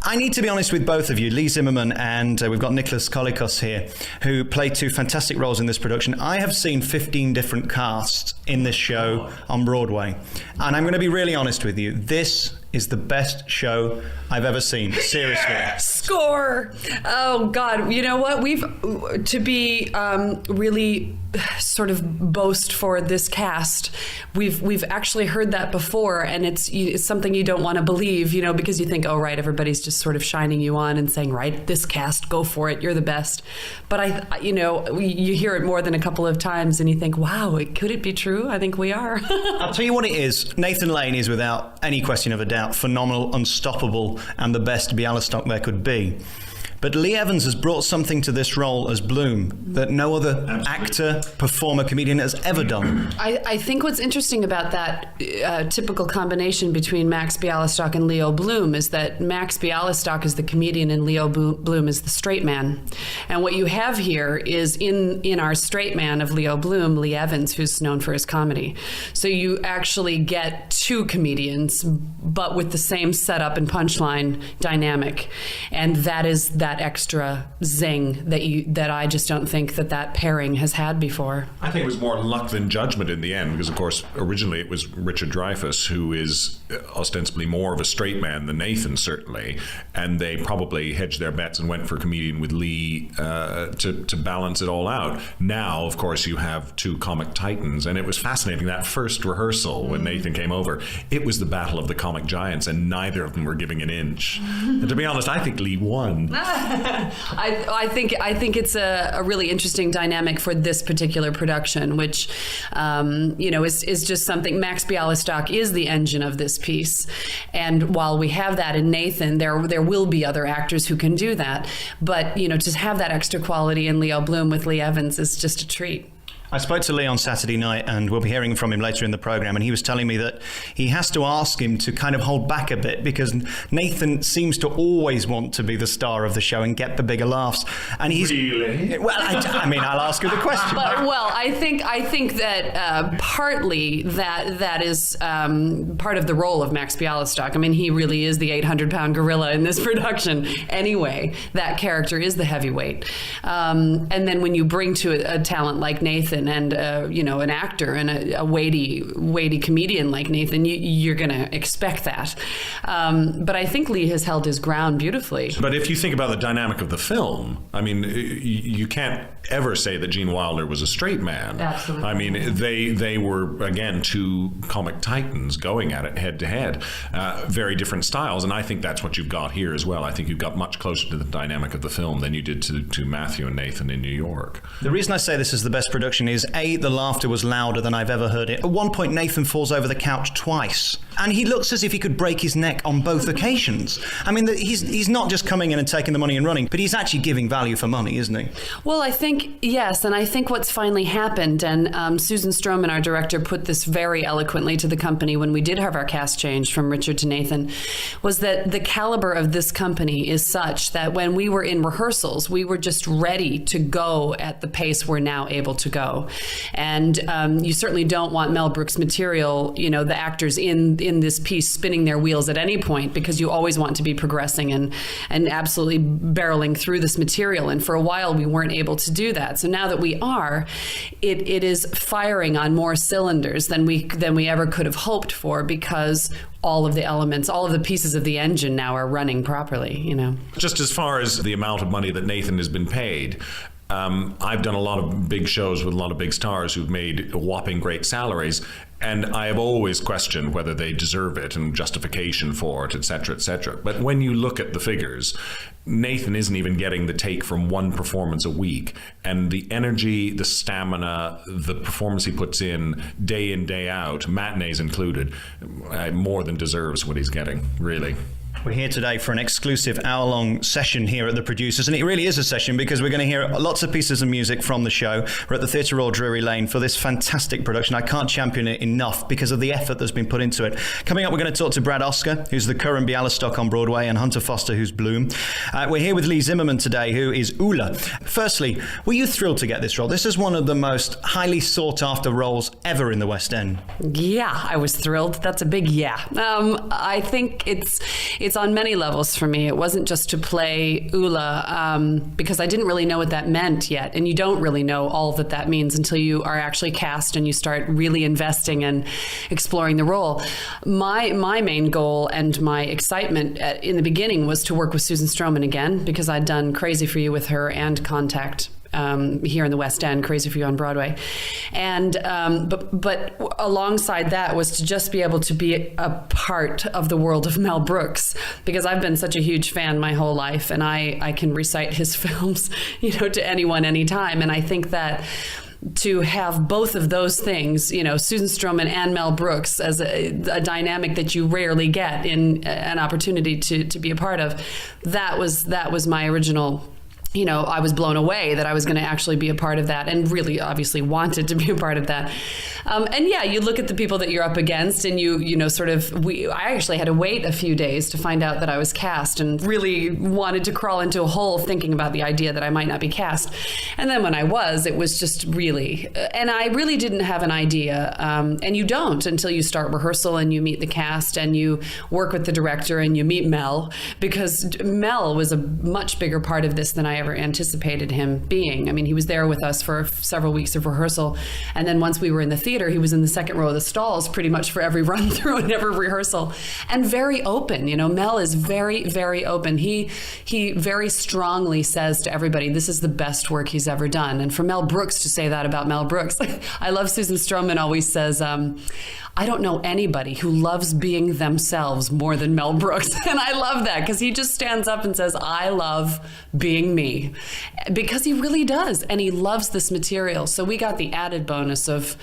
I need to be honest with both of you, Leigh Zimmerman and we've got Nicolas Colicos here, who play two fantastic roles in this production. I have seen 15 different casts in this show on Broadway. And I'm going to be really honest with you. This is the best show I've ever seen. Seriously. Score! Oh, God. You know what? To be really sort of boast for this cast, we've actually heard that before, and it's something you don't want to believe, because you think, oh, right, everybody's just sort of shining you on and saying, right, this cast, go for it, you're the best. But you hear it more than a couple of times and you think, wow, could it be true? I think we are. I'll tell you what it is. Nathan Lane is, without any question of a doubt, phenomenal, unstoppable, and the best Bialystok there could be. But Lee Evans has brought something to this role as Bloom that no other actor, performer, comedian has ever done. I think what's interesting about that typical combination between Max Bialystok and Leo Bloom is that Max Bialystok is the comedian and Leo Bloom is the straight man. And what you have here is in our straight man of Leo Bloom, Lee Evans, who's known for his comedy. So you actually get two comedians, but with the same setup and punchline dynamic. And that is that extra zing that I just don't think that pairing has had before. I think it was more luck than judgment in the end, because of course originally it was Richard Dreyfuss, who is ostensibly more of a straight man than Nathan, certainly, and they probably hedged their bets and went for a comedian with Lee to balance it all out. Now, of course, you have two comic titans, and it was fascinating that first rehearsal when Nathan came over. It was the battle of the comic giants, and neither of them were giving an inch. And to be honest, I think Lee won. I think it's a really interesting dynamic for this particular production, which is just something. Max Bialystok is the engine of this piece, and while we have that in Nathan, there will be other actors who can do that. But to have that extra quality in Leo Bloom with Lee Evans is just a treat. I spoke to Lee on Saturday night, and we'll be hearing from him later in the program, and he was telling me that he has to ask him to kind of hold back a bit because Nathan seems to always want to be the star of the show and get the bigger laughs. And he's really? Well, I'll ask you the question. But, I think that partly that is part of the role of Max Bialystok. I mean, he really is the 800-pound gorilla in this production. Anyway, that character is the heavyweight. And then when you bring to a talent like Nathan, and an actor and a weighty comedian like Nathan, you're going to expect that. But I think Lee has held his ground beautifully. But if you think about the dynamic of the film, I mean, you can't ever say that Gene Wilder was a straight man. Absolutely. I mean, they were, again, two comic titans going at it head to head. Very different styles, and I think that's what you've got here as well. I think you've got much closer to the dynamic of the film than you did to Matthew and Nathan in New York. The reason I say this is the best production is, A, the laughter was louder than I've ever heard it. At one point, Nathan falls over the couch twice, and he looks as if he could break his neck on both occasions. I mean, he's not just coming in and taking the money and running, but he's actually giving value for money, isn't he? Well, I think, yes, and I think what's finally happened, and Susan Stroman, our director, put this very eloquently to the company when we did have our cast change from Richard to Nathan, was that the caliber of this company is such that when we were in rehearsals, we were just ready to go at the pace we're now able to go. And you certainly don't want Mel Brooks material, the actors in this piece spinning their wheels at any point, because you always want to be progressing and absolutely barreling through this material. And for a while, we weren't able to do that. So now that we are, it is firing on more cylinders than we ever could have hoped for, because all of the elements, all of the pieces of the engine now are running properly, Just as far as the amount of money that Nathan has been paid, I've done a lot of big shows with a lot of big stars who've made whopping great salaries, and I have always questioned whether they deserve it and justification for it, et cetera, et cetera. But when you look at the figures, Nathan isn't even getting the take from one performance a week, and the energy, the stamina, the performance he puts in, day out, matinees included, more than deserves what he's getting, really. We're here today for an exclusive hour-long session here at The Producers, and it really is a session because we're going to hear lots of pieces of music from the show. We're at the Theatre Royal Drury Lane for this fantastic production. I can't champion it enough because of the effort that's been put into it. Coming up, we're going to talk to Brad Oscar, who's the current Bialystok on Broadway, and Hunter Foster, who's Bloom. We're here with Leigh Zimmerman today, who is Ula. Firstly, were you thrilled to get this role? This is one of the most highly sought-after roles ever in the West End. Yeah, I was thrilled. That's a big yeah. I think it's on many levels for me. It wasn't just to play Ula, because I didn't really know what that meant yet. And you don't really know all that that means until you are actually cast and you start really investing and exploring the role. My main goal and my excitement in the beginning was to work with Susan Stroman again, because I'd done Crazy for You with her and Contact here in the West End, Crazy for You on Broadway. And but alongside that was to just be able to be a part of the world of Mel Brooks, because I've been such a huge fan my whole life, and I can recite his films, to anyone, anytime. And I think that to have both of those things, Susan Stroman and Mel Brooks as a dynamic that you rarely get in an opportunity to be a part of, that was my original. I was blown away that I was going to actually be a part of that, and really obviously wanted to be a part of that. And yeah, you look at the people that you're up against, and I actually had to wait a few days to find out that I was cast, and really wanted to crawl into a hole thinking about the idea that I might not be cast. And then when I was, it was just really, and I really didn't have an idea. And you don't until you start rehearsal and you meet the cast and you work with the director and you meet Mel, because Mel was a much bigger part of this than I ever anticipated him being. I mean, he was there with us for several weeks of rehearsal, and then once we were in the theater, he was in the second row of the stalls pretty much for every run through and every rehearsal, and very open. Mel is very, very open. He very strongly says to everybody, this is the best work he's ever done. And for Mel Brooks to say that about Mel Brooks, I love Susan Stroman always says, I don't know anybody who loves being themselves more than Mel Brooks. And I love that, because he just stands up and says, I love being me, because he really does. And he loves this material. So we got the added bonus of,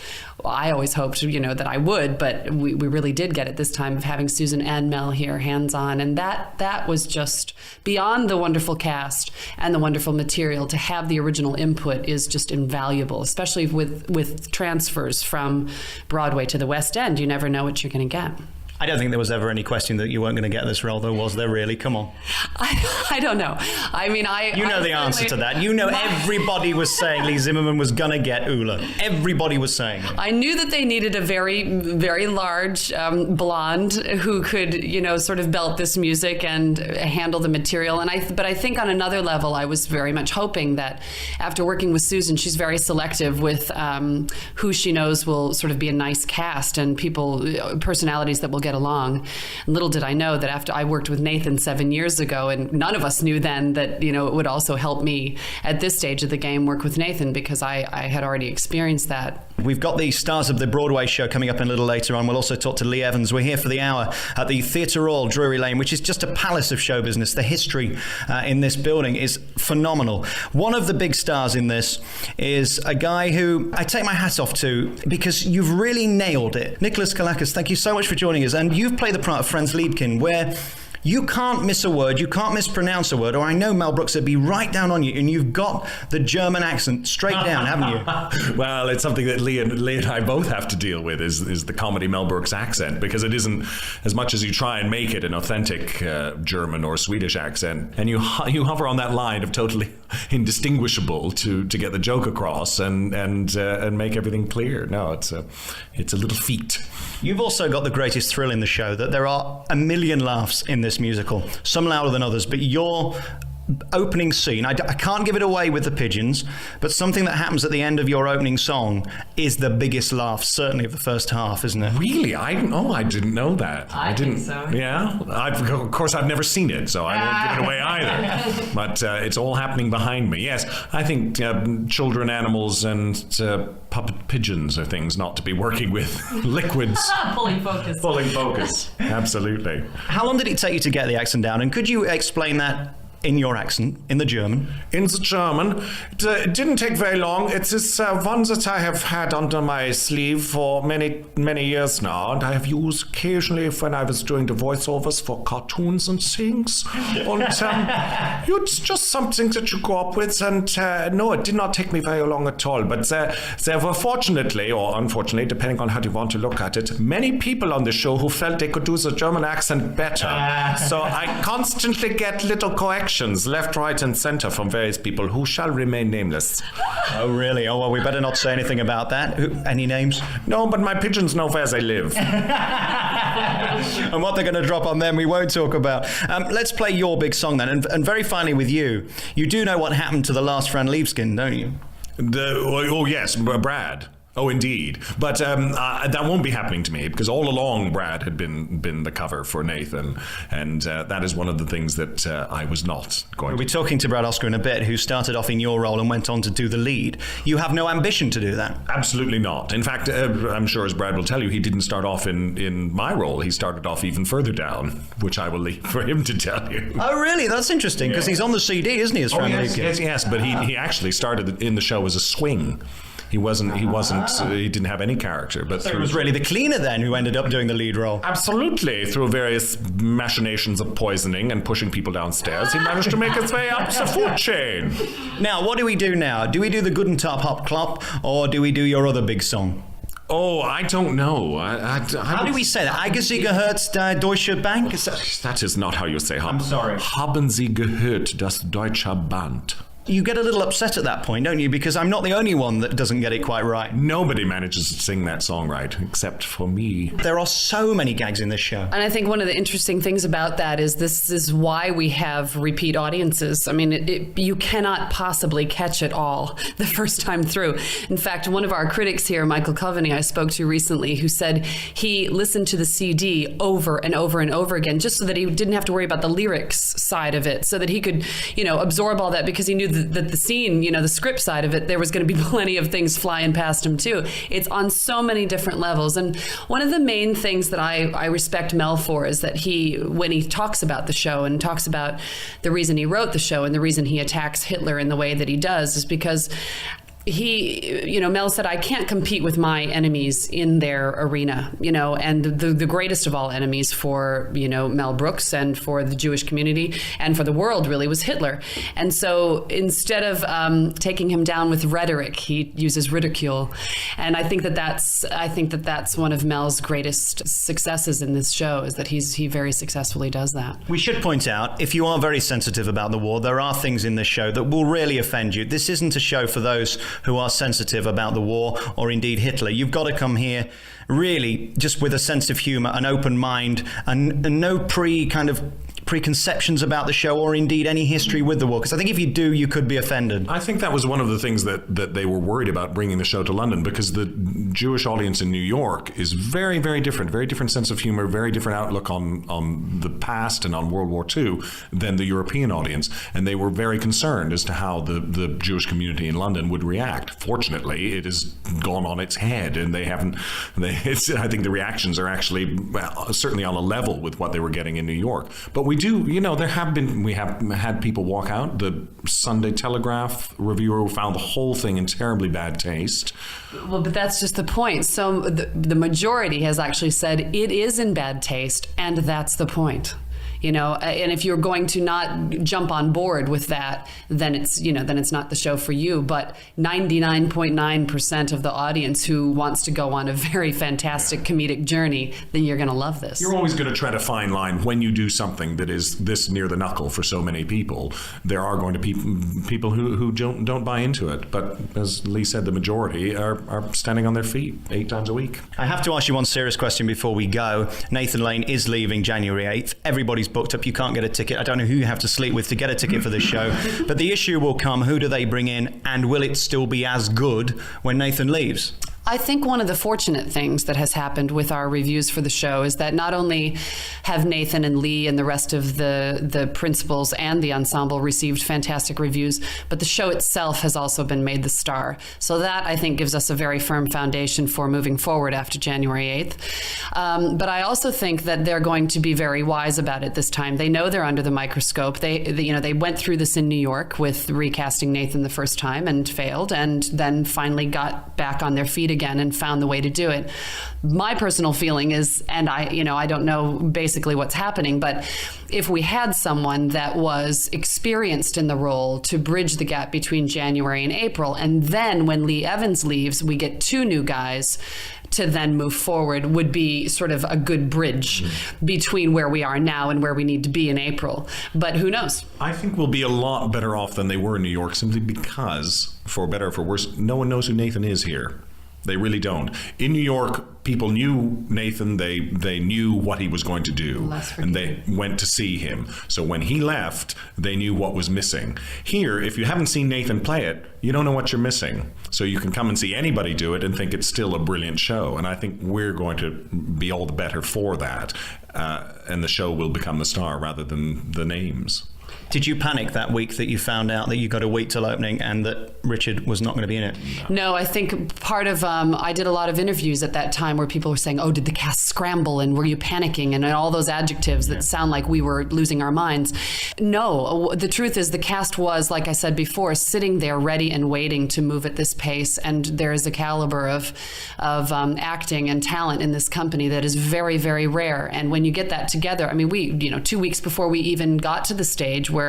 I always hoped, that I would, but we really did get it this time, of having Susan and Mel here hands-on. And that was just beyond the wonderful cast and the wonderful material. To have the original input is just invaluable, especially with transfers from Broadway to the West End. You never know what you're going to get. I don't think there was ever any question that you weren't going to get this role, though, was there really? Come on. I don't know. I mean, You know the answer to that. Everybody was saying Leigh Zimmerman was going to get Ula. Everybody was saying it. I knew that they needed a very, very large blonde who could, sort of belt this music and handle the material. But I think on another level, I was very much hoping that after working with Susan, she's very selective with who she knows will sort of be a nice cast and personalities that will get along. Little did I know that after I worked with Nathan 7 years ago, and none of us knew then that, it would also help me at this stage of the game work with Nathan, because I had already experienced that. We've got the stars of the Broadway show coming up a little later on. We'll also talk to Lee Evans. We're here for the hour at the Theatre Royal, Drury Lane, which is just a palace of show business. The history in this building is phenomenal. One of the big stars in this is a guy who I take my hat off to, because you've really nailed it. Nicolas Colicos, thank you so much for joining us. And you've played the part of Franz Liebkin, where you can't miss a word, you can't mispronounce a word, or I know Mel Brooks would be right down on you, and you've got the German accent straight down, haven't you? Well, it's something that Leigh and I both have to deal with, is the comedy Mel Brooks accent, because it isn't, as much as you try and make it an authentic German or Swedish accent, and you hover on that line of totally indistinguishable to get the joke across and make everything clear. No, it's a little feat. You've also got the greatest thrill in the show, that there are a million laughs in this musical, some louder than others, but your opening scene, I can't give it away with the pigeons, but something that happens at the end of your opening song is the biggest laugh, certainly of the first half, isn't it? Really? I didn't know that. I didn't. Think so. Yeah? Of course, I've never seen it, so I won't give it away either. But it's all happening behind me. Yes, I think children, animals, and puppet pigeons are things not to be working with. Liquids. Pulling focus. Pulling focus. Absolutely. How long did it take you to get the accent down? And could you explain that in your accent, in the German? In the German. It didn't take very long. It is one that I have had under my sleeve for many, many years now, and I have used occasionally when I was doing the voiceovers for cartoons and things. And it's just something that you go up with, and no, it did not take me very long at all. But there were, fortunately, or unfortunately, depending on how you want to look at it, many people on the show who felt they could do the German accent better. So I constantly get little corrections left, right, and center from various people who shall remain nameless. Oh, really? Oh, well, we better not say anything about that. Any names? No, but my pigeons know where they live. And what they're going to drop on them, we won't talk about. Let's play your big song then. And very finally with you, you do know what happened to the last Fran Liebskin, don't you? Yes, Brad. Oh, indeed. But that won't be happening to me, because all along Brad had been the cover for Nathan. And that is one of the things that I was not going to. We'll be talking to Brad Oscar in a bit, who started off in your role and went on to do the lead. You have no ambition to do that? Absolutely not. In fact, I'm sure, as Brad will tell you, he didn't start off in my role. He started off even further down, which I will leave for him to tell you. Oh, really? That's interesting, because he's on the CD, isn't he, as Fran Liebskin? Yes. But he actually started in the show as a swing. He didn't have any character. But so it was really the cleaner then who ended up doing the lead role? Absolutely. Through various machinations of poisoning and pushing people downstairs, he managed to make his way up the food chain. Now, what do we do now? Do we do the Guten Tag Hop Klop, or do we do your other big song? Oh, I don't know. How do we say that? Eigensee gehört der Deutsche Bank? That is not how you say. I'm sorry. Haben Sie gehört das Deutsche Band? You get a little upset at that point, don't you? Because I'm not the only one that doesn't get it quite right. Nobody manages to sing that song right, except for me. There are so many gags in this show. And I think one of the interesting things about that is this is why we have repeat audiences. I mean, you cannot possibly catch it all the first time through. In fact, one of our critics here, Michael Coveney, I spoke to recently, who said he listened to the CD over and over and over again, just so that he didn't have to worry about the lyrics side of it, so that he could, absorb all that, because he knew that the scene, the script side of it, there was going to be plenty of things flying past him too. It's on so many different levels. And one of the main things that I respect Mel for is that when he talks about the show and talks about the reason he wrote the show and the reason he attacks Hitler in the way that he does is because Mel said, I can't compete with my enemies in their arena, and the greatest of all enemies for, Mel Brooks and for the Jewish community and for the world really was Hitler. And so instead of taking him down with rhetoric, he uses ridicule. And I think that's one of Mel's greatest successes in this show, is that he very successfully does that. We should point out, if you are very sensitive about the war, there are things in this show that will really offend you. This isn't a show for those who are sensitive about the war or indeed Hitler. You've got to come here really just with a sense of humor, an open mind, and no preconceptions about the show or indeed any history with the war, because I think if you do, you could be offended. I think that was one of the things that they were worried about bringing the show to London, because the Jewish audience in New York is very, very different sense of humor, very different outlook on the past and on World War II than the European audience, and they were very concerned as to how the Jewish community in London would react. Fortunately, it has gone on its head, and I think the reactions are actually certainly on a level with what they were getting in New York. But we do, we have had people walk out. The Sunday Telegraph reviewer found the whole thing in terribly bad taste. Well, but that's just the point. So the majority has actually said it is in bad taste, and that's the point. And if you're going to not jump on board with that, then it's not the show for you. But 99.9% of the audience who wants to go on a very fantastic comedic journey, then you're going to love this. You're always going to tread a fine line when you do something that is this near the knuckle for so many people. There are going to be people who don't buy into it. But as Leigh said, the majority are standing on their feet 8 times a week. I have to ask you one serious question before we go. Nathan Lane is leaving January 8th. Everybody's booked up. You can't get a ticket. I don't know who you have to sleep with to get a ticket for this show. But the issue will come. Who do they bring in? And will it still be as good when Nathan leaves? I think one of the fortunate things that has happened with our reviews for the show is that not only have Nathan and Leigh and the rest of the principals and the ensemble received fantastic reviews, but the show itself has also been made the star. So that, I think, gives us a very firm foundation for moving forward after January 8th. But I also think that they're going to be very wise about it this time. They know they're under the microscope. They went through this in New York with recasting Nathan the first time and failed, and then finally got back on their feet again and found the way to do it. My personal feeling is, and I don't know basically what's happening, but if we had someone that was experienced in the role to bridge the gap between January and April, and then when Lee Evans leaves, we get 2 new guys to then move forward, would be sort of a good bridge between where we are now and where we need to be in April. But who knows? I think we'll be a lot better off than they were in New York, simply because, for better or for worse, no one knows who Nathan is here. They really don't. In New York, people knew Nathan. They knew what he was going to do, and they went to see him. So when he left, they knew what was missing. Here, if you haven't seen Nathan play it, you don't know what you're missing. So you can come and see anybody do it and think it's still a brilliant show. And I think we're going to be all the better for that. And the show will become the star rather than the names. Did you panic that week that you found out that you got a week till opening and that Richard was not going to be in it? No, I think part of, I did a lot of interviews at that time where people were saying, oh, did the cast scramble and were you panicking? And all those adjectives that sound like we were losing our minds. No, the truth is the cast was, like I said before, sitting there ready and waiting to move at this pace. And there is a caliber of acting and talent in this company that is very, very rare. And when you get that together, I mean, we, 2 weeks before we even got to the stage where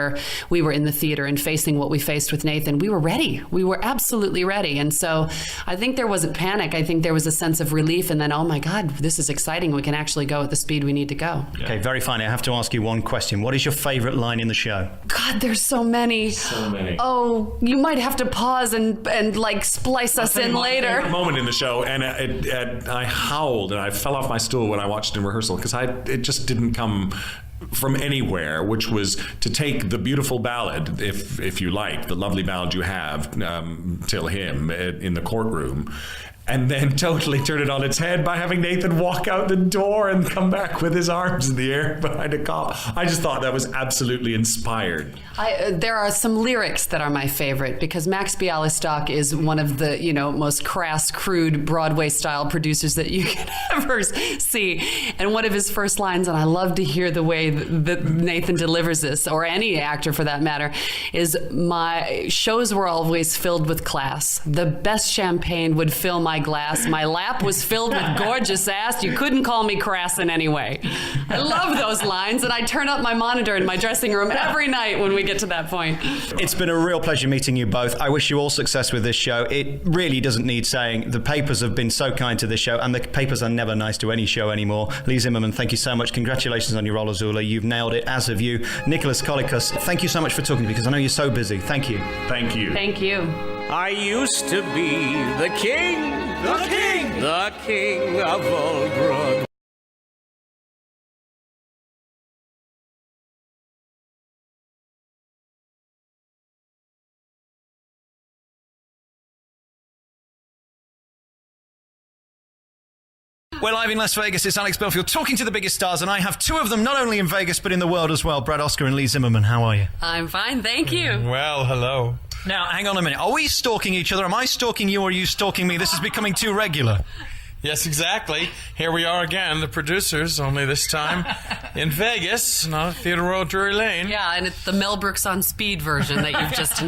we were in the theater and facing what we faced with Nathan, we were ready. We were absolutely ready. And so I think there wasn't panic. I think there was a sense of relief and then, oh my God, this is exciting. We can actually go at the speed we need to go. Okay, very finally, I have to ask you one question. What is your favorite line in the show? God, there's so many. So many. Oh, you might have to pause and like splice us in later. Favorite moment in the show, and I howled and I fell off my stool when I watched it in rehearsal because it just didn't come from anywhere, which was to take the beautiful ballad, if you like, the lovely ballad you have, Till Him, in the courtroom, and then totally turn it on its head by having Nathan walk out the door and come back with his arms in the air behind a cop. I just thought that was absolutely inspired. There are some lyrics that are my favorite because Max Bialystock is one of the most crass, crude Broadway-style producers that you can ever see. And one of his first lines, and I love to hear the way that Nathan delivers this, or any actor for that matter, is, my shows were always filled with class. The best champagne would fill my glass. My lap was filled with gorgeous ass. You couldn't call me crass in any way. I love those lines, and I turn up my monitor in my dressing room every night when we get to that point. It's been a real pleasure meeting you both. I wish you all success with this show. It really doesn't need saying. The papers have been so kind to this show, and the papers are never nice to any show anymore. Leigh Zimmerman, thank you so much. Congratulations on your role as Zula. You've nailed it, as have you. Nicolas Colicos, thank you so much for talking to me because I know you're so busy. Thank you. Thank you. Thank you. I used to be the king of Oldbrook. We're live in Las Vegas. It's Alex Belfield talking to the biggest stars, and I have two of them not only in Vegas but in the world as well. Brad Oscar and Leigh Zimmerman. How are you? I'm fine, thank you. Well, hello. Now, hang on a minute. Are we stalking each other? Am I stalking you or are you stalking me? This is becoming too regular. Yes, exactly. Here we are again, the producers, only this time in Vegas, not at Theatre Royal Drury Lane. Yeah, and it's the Mel Brooks on speed version that you've just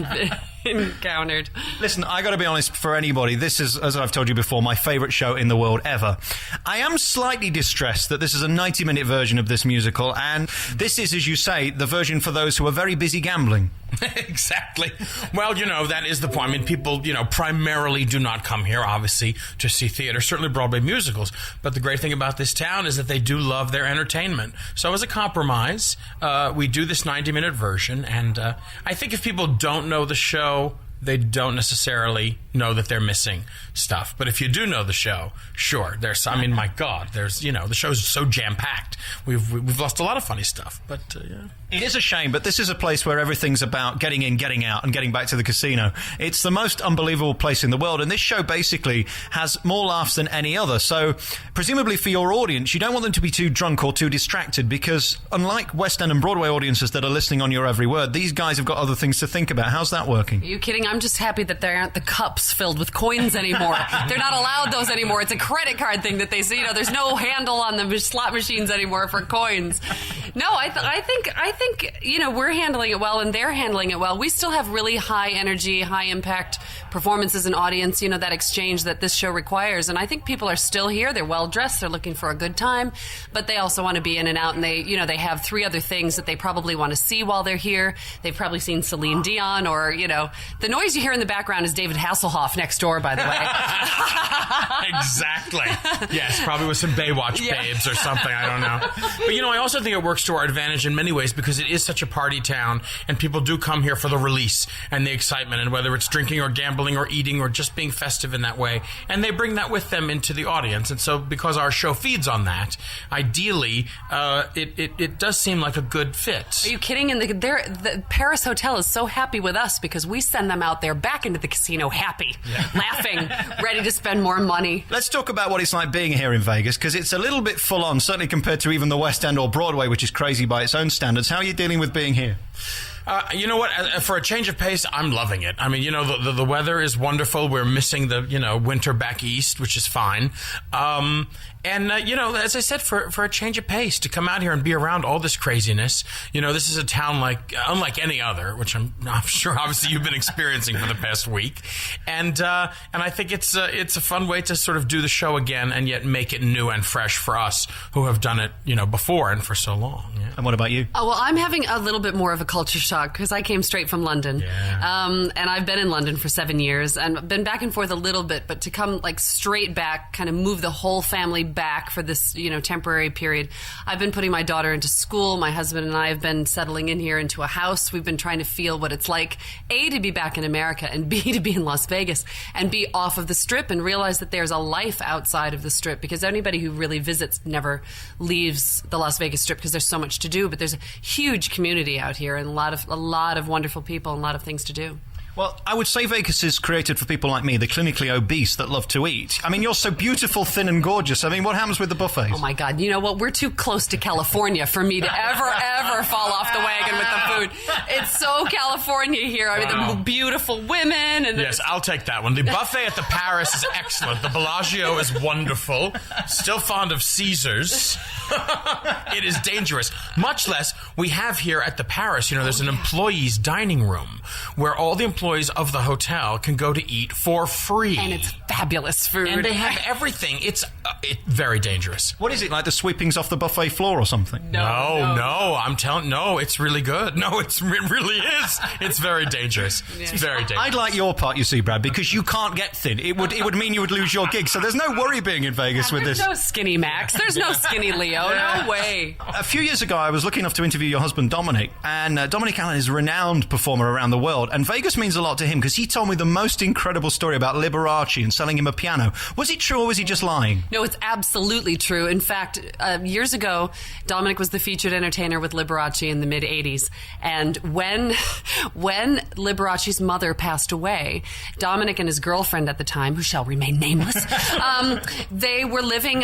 encountered. Listen, I got to be honest, for anybody, this is, as I've told you before, my favourite show in the world ever. I am slightly distressed that this is a 90-minute version of this musical, and this is, as you say, the version for those who are very busy gambling. Exactly. Well, that is the point. I mean, people, primarily do not come here, obviously, to see theater, certainly Broadway musicals. But the great thing about this town is that they do love their entertainment. So as a compromise, we do this 90-minute version. And I think if people don't know the show, they don't necessarily know that they're missing stuff. But if you do know the show, sure, my God, the show's so jam-packed. We've lost a lot of funny stuff, but yeah. It is a shame, but this is a place where everything's about getting in, getting out, and getting back to the casino. It's the most unbelievable place in the world, and this show basically has more laughs than any other. So, presumably for your audience, you don't want them to be too drunk or too distracted, because unlike West End and Broadway audiences that are listening on your every word, these guys have got other things to think about. How's that working? Are you kidding? I'm just happy that there aren't the cups filled with coins anymore. They're not allowed those anymore. It's a credit card thing that they see. There's no handle on the slot machines anymore for coins. No, I think we're handling it well and they're handling it well. We still have really high energy, high impact performances and audience, that exchange that this show requires. And I think people are still here. They're well dressed. They're looking for a good time, but they also want to be in and out. And they have three other things that they probably want to see while they're here. They've probably seen Celine Dion or, the noise you hear in the background is David Hasselhoff next door, by the way. Exactly. Yes, probably with some Baywatch babes or something. I don't know. But, I also think it works to our advantage in many ways because because it is such a party town, and people do come here for the release and the excitement, and whether it's drinking or gambling or eating or just being festive in that way, and they bring that with them into the audience. And so because our show feeds on that, ideally, it does seem like a good fit. Are you kidding? And the Paris Hotel is so happy with us because we send them out there back into the casino happy, laughing, ready to spend more money. Let's talk about what it's like being here in Vegas, because it's a little bit full on, certainly compared to even the West End or Broadway, which is crazy by its own standards. How are you dealing with being here? You know what? For a change of pace, I'm loving it. I mean, you know, the weather is wonderful. We're missing the, you know, winter back east, which is fine. You know, as I said, for a change of pace, to come out here and be around all this craziness, you know, this is a town unlike any other, which I'm sure obviously you've been experiencing for the past week. And I think it's a fun way to sort of do the show again and yet make it new and fresh for us who have done it, you know, before and for so long. Yeah. And what about you? Oh, well, I'm having a little bit more of a culture shock because I came straight from London. Yeah. And I've been in London for 7 years and been back and forth a little bit, but to come like straight back, kind of move the whole family back for this, you know, temporary period. I've been putting my daughter into school. My husband and I have been settling in here into a house. We've been trying to feel what it's like, A, to be back in America, and B, to be in Las Vegas and be off of the Strip and realize that there's a life outside of the Strip, because anybody who really visits never leaves the Las Vegas Strip because there's so much to do, but there's a huge community out here and a lot of wonderful people and a lot of things to do. Well, I would say Vegas is created for people like me, the clinically obese that love to eat. I mean, you're so beautiful, thin and gorgeous. I mean, what happens with the buffets? Oh, my God. You know what? We're too close to California for me to ever fall off the wagon with the food. It's so California here. I mean, the beautiful women. And yes, I'll take that one. The buffet at the Paris is excellent. The Bellagio is wonderful. Still fond of Caesars. It is dangerous. Much less we have here at the Paris, you know, there's an employees' dining room where all the employees of the hotel can go to eat for free. And it's fabulous food. And they have everything. It's very dangerous. What is it, like the sweepings off the buffet floor or something? No, I'm telling. No, it's really good. No, it really is. It's very dangerous. It's very dangerous. I'd like your part, you see, Brad, because you can't get thin. It would mean you would lose your gig. So there's no worry being in Vegas with this. There's no skinny Max. There's no skinny Leo. No way. A few years ago, I was lucky enough to interview your husband, Dominic, and Dominic Allen is a renowned performer around the world, and Vegas means a lot to him because he told me the most incredible story about Liberace and selling him a piano. Was it true or was he just lying? No, it's absolutely true. In fact, years ago, Dominic was the featured entertainer with Liberace in the mid-'80s. And when Liberace's mother passed away, Dominic and his girlfriend at the time, who shall remain nameless, they were living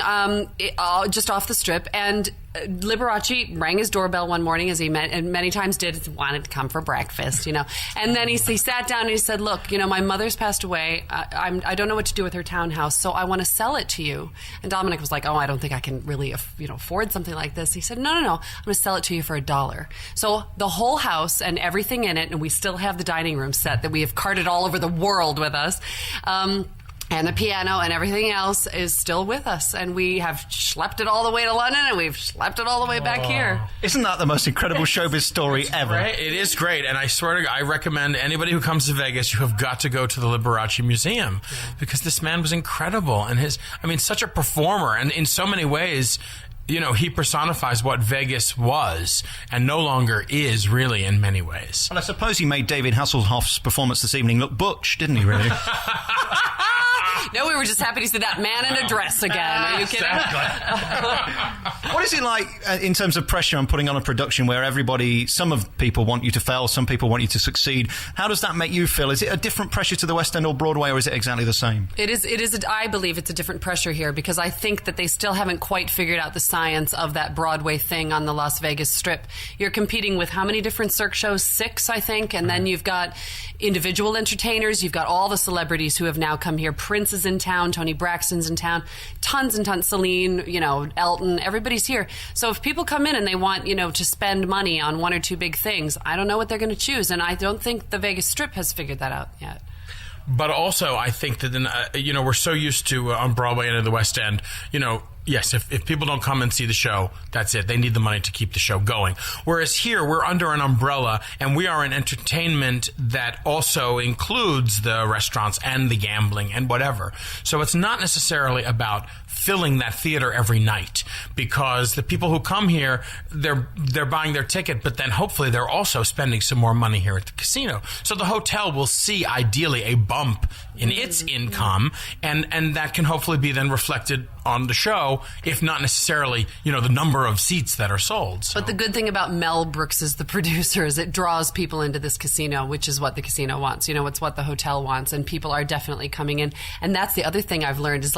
just off the Strip, and Liberace rang his doorbell one morning, as he many times did, wanted to come for breakfast, you know. And then he sat down and he said, look, you know, my mother's passed away. I don't know what to do with her townhouse, so I want to sell it to you. And Dominic was like, oh, I don't think I can really, afford something like this. He said, no, I'm going to sell it to you for $1. So the whole house and everything in it, and we still have the dining room set that we have carted all over the world with us, and the piano and everything else is still with us. And we have schlepped it all the way to London, and we've schlepped it all the way back here. Isn't that the most incredible showbiz story ever? Right? It is great. And I swear to God, I recommend anybody who comes to Vegas, you have got to go to the Liberace Museum, because this man was incredible. And such a performer. And in so many ways, you know, he personifies what Vegas was and no longer is, really, in many ways. Well, I suppose he made David Hasselhoff's performance this evening look butch, didn't he, really? No, we were just happy to see that man in a dress again. Are you kidding? Exactly. What is it like in terms of pressure on putting on a production where some of people want you to fail, some people want you to succeed? How does that make you feel? Is it a different pressure to the West End or Broadway, or is it exactly the same? It is. I believe it's a different pressure here, because I think that they still haven't quite figured out the science of that Broadway thing on the Las Vegas Strip. You're competing with how many different Cirque shows? 6, I think. And then you've got individual entertainers. You've got all the celebrities who have now come here. Prince is in town. Tony Braxton's in town. Tons and tons. Celine, Elton. Everybody's here. So if people come in and they want, to spend money on one or two big things, I don't know what they're going to choose. And I don't think the Vegas Strip has figured that out yet. But also, I think that, we're so used to, on Broadway and in the West End, Yes, if people don't come and see the show, that's it. They need the money to keep the show going. Whereas here, we're under an umbrella, and we are an entertainment that also includes the restaurants and the gambling and whatever. So it's not necessarily about filling that theater every night, because the people who come here, they're buying their ticket, but then hopefully they're also spending some more money here at the casino. So the hotel will see, ideally, a bump in its income, and that can hopefully be then reflected on the show, if not necessarily, the number of seats that are sold. So. But the good thing about Mel Brooks as the producer is it draws people into this casino, which is what the casino wants. It's what the hotel wants, and people are definitely coming in. And that's the other thing I've learned is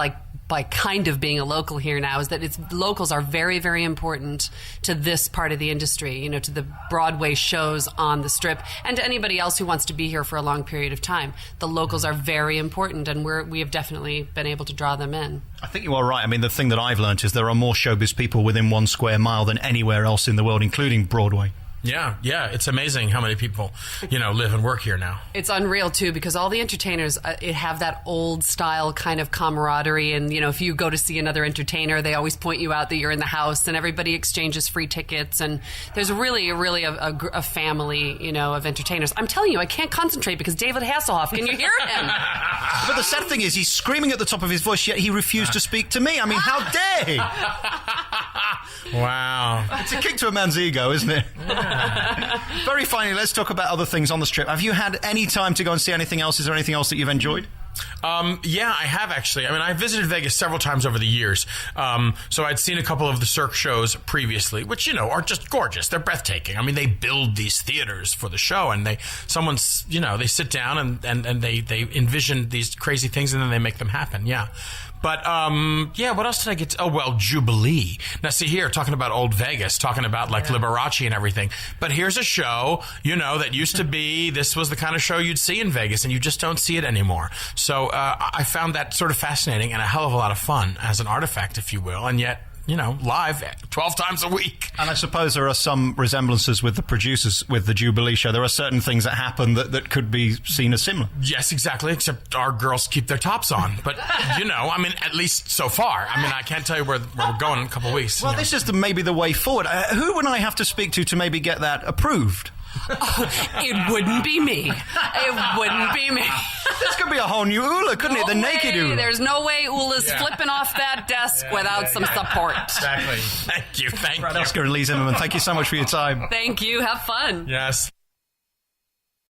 by kind of being a local here now, is that locals are very, very important to this part of the industry, to the Broadway shows on the Strip, and to anybody else who wants to be here for a long period of time. The locals are very important, and we have definitely been able to draw them in. I think you are right. I mean, the thing that I've learned is there are more showbiz people within 1 square mile than anywhere else in the world, including Broadway. Yeah, it's amazing how many people, live and work here now. It's unreal, too, because all the entertainers have that old-style kind of camaraderie, and, if you go to see another entertainer, they always point you out that you're in the house, and everybody exchanges free tickets, and there's really a family, of entertainers. I'm telling you, I can't concentrate because David Hasselhoff, can you hear him? But the sad thing is, he's screaming at the top of his voice, yet he refused to speak to me. I mean, how dare he? Wow. It's a kick to a man's ego, isn't it? Yeah. Very finally, let's talk about other things on the Strip. Have you had any time to go and see anything else? Is there anything else that you've enjoyed? Yeah, I have actually. I mean, I visited Vegas several times over the years. So I'd seen a couple of the Cirque shows previously, which, are just gorgeous. They're breathtaking. I mean, they build these theaters for the show, and they sit down and they envision these crazy things, and then they make them happen. Yeah. But, what else did I get to? Oh, well, Jubilee. Now, see here, talking about old Vegas, talking about, Liberace and everything. But here's a show, that used to be, this was the kind of show you'd see in Vegas, and you just don't see it anymore. So I found that sort of fascinating and a hell of a lot of fun as an artifact, if you will, and yet, live 12 times a week. And I suppose there are some resemblances with the producers with the Jubilee show. There are certain things that happen that could be seen as similar. Yes, exactly, except our girls keep their tops on. But, at least so far. I mean, I can't tell you where we're going in a couple of weeks. Well, this is maybe the way forward. Who would I have to speak to maybe get that approved? It wouldn't be me. It wouldn't be me. This could be a whole new Ula, couldn't it? The naked Ula. There's no way Ula's flipping off that desk without some support. Exactly. Thank you. Brad Oscar and Leigh Zimmerman, thank you so much for your time. Thank you. Have fun. Yes.